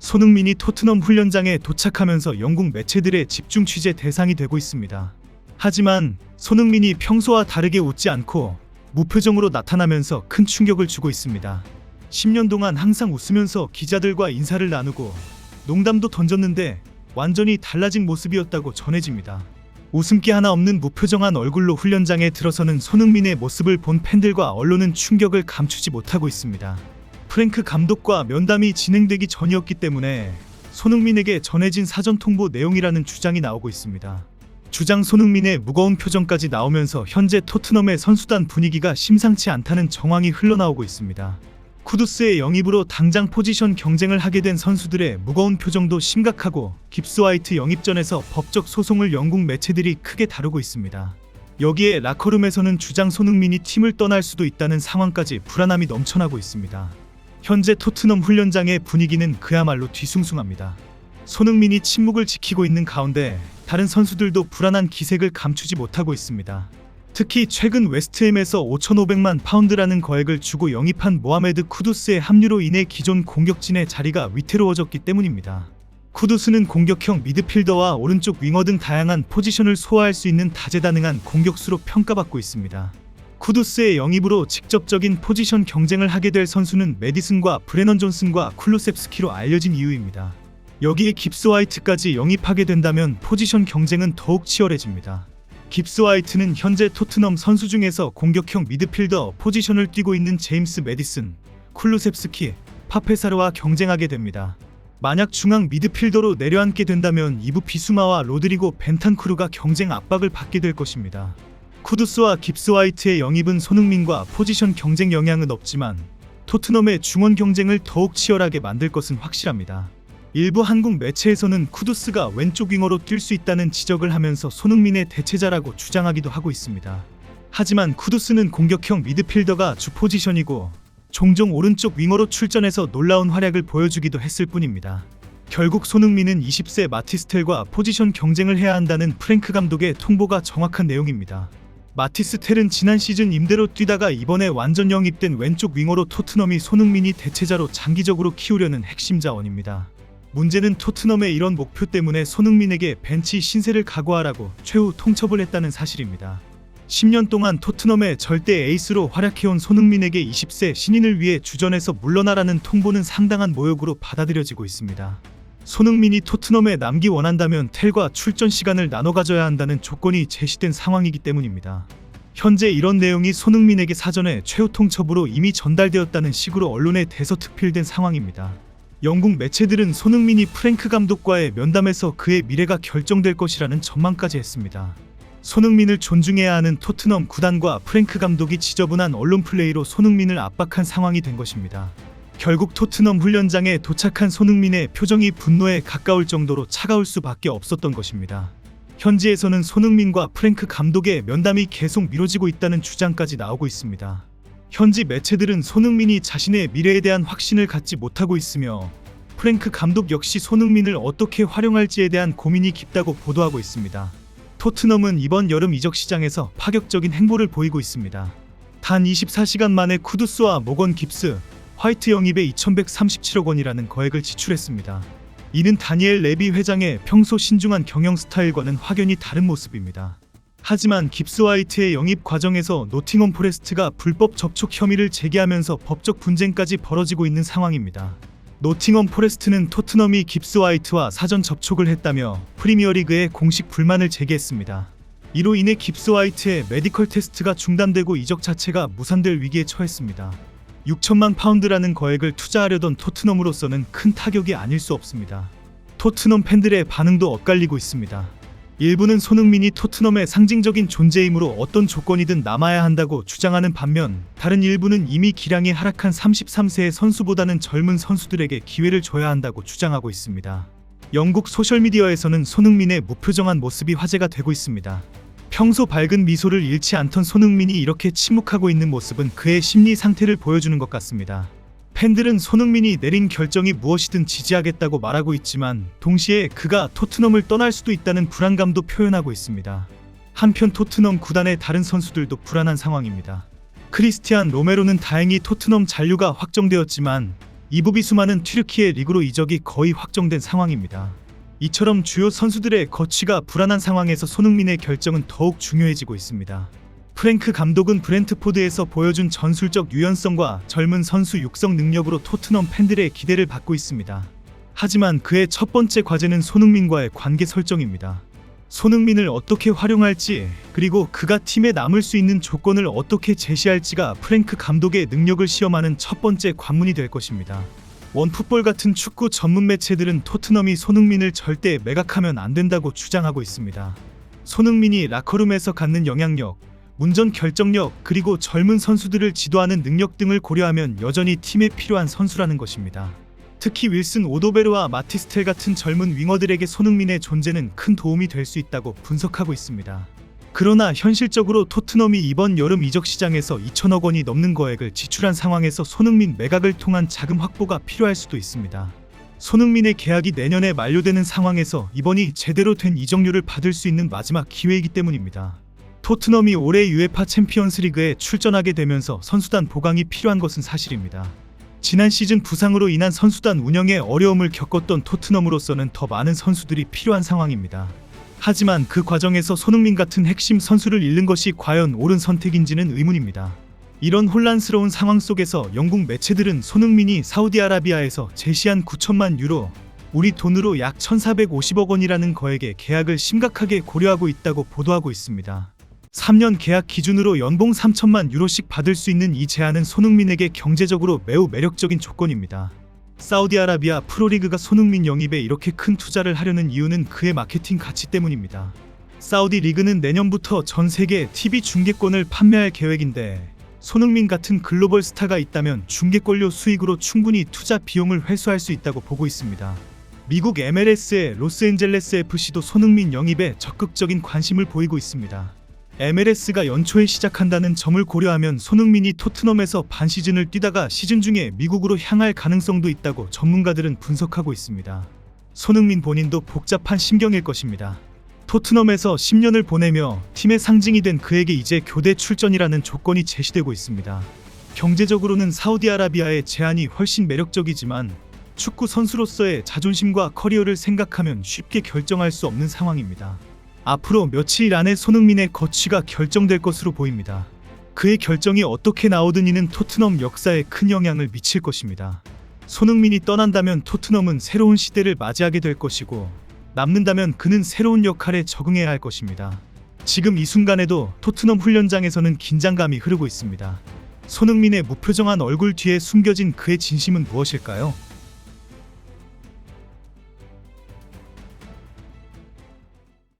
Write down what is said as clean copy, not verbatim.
손흥민이 토트넘 훈련장에 도착하면서 영국 매체들의 집중 취재 대상이 되고 있습니다. 하지만 손흥민이 평소와 다르게 웃지 않고 무표정으로 나타나면서 큰 충격을 주고 있습니다. 10년 동안 항상 웃으면서 기자들과 인사를 나누고 농담도 던졌는데 완전히 달라진 모습이었다고 전해집니다. 웃음기 하나 없는 무표정한 얼굴로 훈련장에 들어서는 손흥민의 모습을 본 팬들과 언론은 충격을 감추지 못하고 있습니다. 프랭크 감독과 면담이 진행되기 전이었기 때문에 손흥민에게 전해진 사전 통보 내용이라는 주장이 나오고 있습니다. 주장 손흥민의 무거운 표정까지 나오면서 현재 토트넘의 선수단 분위기가 심상치 않다는 정황이 흘러나오고 있습니다. 쿠두스의 영입으로 당장 포지션 경쟁을 하게 된 선수들의 무거운 표정도 심각하고 깁스 화이트 영입전에서 법적 소송을 영국 매체들이 크게 다루고 있습니다. 여기에 라커룸에서는 주장 손흥민이 팀을 떠날 수도 있다는 상황까지 불안함이 넘쳐나고 있습니다. 현재 토트넘 훈련장의 분위기는 그야말로 뒤숭숭합니다. 손흥민이 침묵을 지키고 있는 가운데 다른 선수들도 불안한 기색을 감추지 못하고 있습니다. 특히 최근 웨스트햄에서 5,500만 파운드라는 거액을 주고 영입한 모하메드 쿠두스의 합류로 인해 기존 공격진의 자리가 위태로워졌기 때문입니다. 쿠두스는 공격형 미드필더와 오른쪽 윙어 등 다양한 포지션을 소화할 수 있는 다재다능한 공격수로 평가받고 있습니다. 쿠두스의 영입으로 직접적인 포지션 경쟁을 하게 될 선수는 매디슨과 브레넌 존슨과 쿨루셉스키로 알려진 이유입니다. 여기에 깁스 화이트까지 영입하게 된다면 포지션 경쟁은 더욱 치열해집니다. 깁스 화이트는 현재 토트넘 선수 중에서 공격형 미드필더 포지션을 뛰고 있는 제임스 매디슨, 쿨루셉스키, 파페사르와 경쟁하게 됩니다. 만약 중앙 미드필더로 내려앉게 된다면 이부 비수마와 로드리고 벤탄쿠르가 경쟁 압박을 받게 될 것입니다. 쿠두스와 깁스 화이트의 영입은 손흥민과 포지션 경쟁 영향은 없지만 토트넘의 중원 경쟁을 더욱 치열하게 만들 것은 확실합니다. 일부 한국 매체에서는 쿠두스가 왼쪽 윙어로 뛸 수 있다는 지적을 하면서 손흥민의 대체자라고 주장하기도 하고 있습니다. 하지만 쿠두스는 공격형 미드필더가 주 포지션이고 종종 오른쪽 윙어로 출전해서 놀라운 활약을 보여주기도 했을 뿐입니다. 결국 손흥민은 20세 마티스텔과 포지션 경쟁을 해야 한다는 프랭크 감독의 통보가 정확한 내용입니다. 마티스텔은 지난 시즌 임대로 뛰다가 이번에 완전 영입된 왼쪽 윙어로 토트넘이 손흥민이 대체자로 장기적으로 키우려는 핵심 자원입니다. 문제는 토트넘의 이런 목표 때문에 손흥민에게 벤치 신세를 각오하라고 최후 통첩을 했다는 사실입니다. 10년 동안 토트넘의 절대 에이스로 활약해온 손흥민에게 20세 신인을 위해 주전에서 물러나라는 통보는 상당한 모욕으로 받아들여지고 있습니다. 손흥민이 토트넘에 남기 원한다면 텔과 출전 시간을 나눠 가져야 한다는 조건이 제시된 상황이기 때문입니다. 현재 이런 내용이 손흥민에게 사전에 최후 통첩으로 이미 전달되었다는 식으로 언론에 대서특필된 상황입니다. 영국 매체들은 손흥민이 프랭크 감독과의 면담에서 그의 미래가 결정될 것이라는 전망까지 했습니다. 손흥민을 존중해야 하는 토트넘 구단과 프랭크 감독이 지저분한 언론 플레이로 손흥민을 압박한 상황이 된 것입니다. 결국 토트넘 훈련장에 도착한 손흥민의 표정이 분노에 가까울 정도로 차가울 수밖에 없었던 것입니다. 현지에서는 손흥민과 프랭크 감독의 면담이 계속 미뤄지고 있다는 주장까지 나오고 있습니다. 현지 매체들은 손흥민이 자신의 미래에 대한 확신을 갖지 못하고 있으며 프랭크 감독 역시 손흥민을 어떻게 활용할지에 대한 고민이 깊다고 보도하고 있습니다. 토트넘은 이번 여름 이적 시장에서 파격적인 행보를 보이고 있습니다. 단 24시간 만에 쿠두스와 모건 깁스, 화이트 영입에 2,137억 원이라는 거액을 지출했습니다. 이는 다니엘 레비 회장의 평소 신중한 경영 스타일과는 확연히 다른 모습입니다. 하지만 깁스 화이트의 영입 과정에서 노팅엄 포레스트가 불법 접촉 혐의를 제기하면서 법적 분쟁까지 벌어지고 있는 상황입니다. 노팅엄 포레스트는 토트넘이 깁스 화이트와 사전 접촉을 했다며 프리미어리그에 공식 불만을 제기했습니다. 이로 인해 깁스 화이트의 메디컬 테스트가 중단되고 이적 자체가 무산될 위기에 처했습니다. 6천만 파운드라는 거액을 투자하려던 토트넘으로서는 큰 타격이 아닐 수 없습니다. 토트넘 팬들의 반응도 엇갈리고 있습니다. 일부는 손흥민이 토트넘의 상징적인 존재이므로 어떤 조건이든 남아야 한다고 주장하는 반면 다른 일부는 이미 기량이 하락한 33세의 선수보다는 젊은 선수들에게 기회를 줘야 한다고 주장하고 있습니다. 영국 소셜미디어에서는 손흥민의 무표정한 모습이 화제가 되고 있습니다. 평소 밝은 미소를 잃지 않던 손흥민이 이렇게 침묵하고 있는 모습은 그의 심리 상태를 보여주는 것 같습니다. 팬들은 손흥민이 내린 결정이 무엇이든 지지하겠다고 말하고 있지만 동시에 그가 토트넘을 떠날 수도 있다는 불안감도 표현하고 있습니다. 한편 토트넘 구단의 다른 선수들도 불안한 상황입니다. 크리스티안 로메로는 다행히 토트넘 잔류가 확정되었지만 이부비수마는 튀르키예 리그로 이적이 거의 확정된 상황입니다. 이처럼 주요 선수들의 거취가 불안한 상황에서 손흥민의 결정은 더욱 중요해지고 있습니다. 프랭크 감독은 브렌트포드에서 보여준 전술적 유연성과 젊은 선수 육성 능력으로 토트넘 팬들의 기대를 받고 있습니다. 하지만 그의 첫 번째 과제는 손흥민과의 관계 설정입니다. 손흥민을 어떻게 활용할지, 그리고 그가 팀에 남을 수 있는 조건을 어떻게 제시할지가 프랭크 감독의 능력을 시험하는 첫 번째 관문이 될 것입니다. 원풋볼 같은 축구 전문 매체들은 토트넘이 손흥민을 절대 매각하면 안 된다고 주장하고 있습니다. 손흥민이 라커룸에서 갖는 영향력, 문전 결정력, 그리고 젊은 선수들을 지도하는 능력 등을 고려하면 여전히 팀에 필요한 선수라는 것입니다. 특히 윌슨 오도베르와 마티스텔 같은 젊은 윙어들에게 손흥민의 존재는 큰 도움이 될 수 있다고 분석하고 있습니다. 그러나 현실적으로 토트넘이 이번 여름 이적 시장에서 2천억 원이 넘는 거액을 지출한 상황에서 손흥민 매각을 통한 자금 확보가 필요할 수도 있습니다. 손흥민의 계약이 내년에 만료되는 상황에서 이번이 제대로 된 이적료를 받을 수 있는 마지막 기회이기 때문입니다. 토트넘이 올해 UEFA 챔피언스리그에 출전하게 되면서 선수단 보강이 필요한 것은 사실입니다. 지난 시즌 부상으로 인한 선수단 운영에 어려움을 겪었던 토트넘으로서는 더 많은 선수들이 필요한 상황입니다. 하지만 그 과정에서 손흥민 같은 핵심 선수를 잃는 것이 과연 옳은 선택인지는 의문입니다. 이런 혼란스러운 상황 속에서 영국 매체들은 손흥민이 사우디아라비아에서 제시한 9천만 유로, 우리 돈으로 약 1,450억 원이라는 거액의 계약을 심각하게 고려하고 있다고 보도하고 있습니다. 3년 계약 기준으로 연봉 3천만 유로씩 받을 수 있는 이 제안은 손흥민에게 경제적으로 매우 매력적인 조건입니다. 사우디아라비아 프로리그가 손흥민 영입에 이렇게 큰 투자를 하려는 이유는 그의 마케팅 가치 때문입니다. 사우디 리그는 내년부터 전 세계 TV 중계권을 판매할 계획인데 손흥민 같은 글로벌 스타가 있다면 중계권료 수익으로 충분히 투자 비용을 회수할 수 있다고 보고 있습니다. 미국 MLS의 로스앤젤레스 FC도 손흥민 영입에 적극적인 관심을 보이고 있습니다. MLS가 연초에 시작한다는 점을 고려하면 손흥민이 토트넘에서 반 시즌을 뛰다가 시즌 중에 미국으로 향할 가능성도 있다고 전문가들은 분석하고 있습니다. 손흥민 본인도 복잡한 심경일 것입니다. 토트넘에서 10년을 보내며 팀의 상징이 된 그에게 이제 교대 출전이라는 조건이 제시되고 있습니다. 경제적으로는 사우디아라비아의 제안이 훨씬 매력적이지만 축구 선수로서의 자존심과 커리어를 생각하면 쉽게 결정할 수 없는 상황입니다. 앞으로 며칠 안에 손흥민의 거취가 결정될 것으로 보입니다. 그의 결정이 어떻게 나오든 이는 토트넘 역사에 큰 영향을 미칠 것입니다. 손흥민이 떠난다면 토트넘은 새로운 시대를 맞이하게 될 것이고, 남는다면 그는 새로운 역할에 적응해야 할 것입니다. 지금 이 순간에도 토트넘 훈련장에서는 긴장감이 흐르고 있습니다. 손흥민의 무표정한 얼굴 뒤에 숨겨진 그의 진심은 무엇일까요?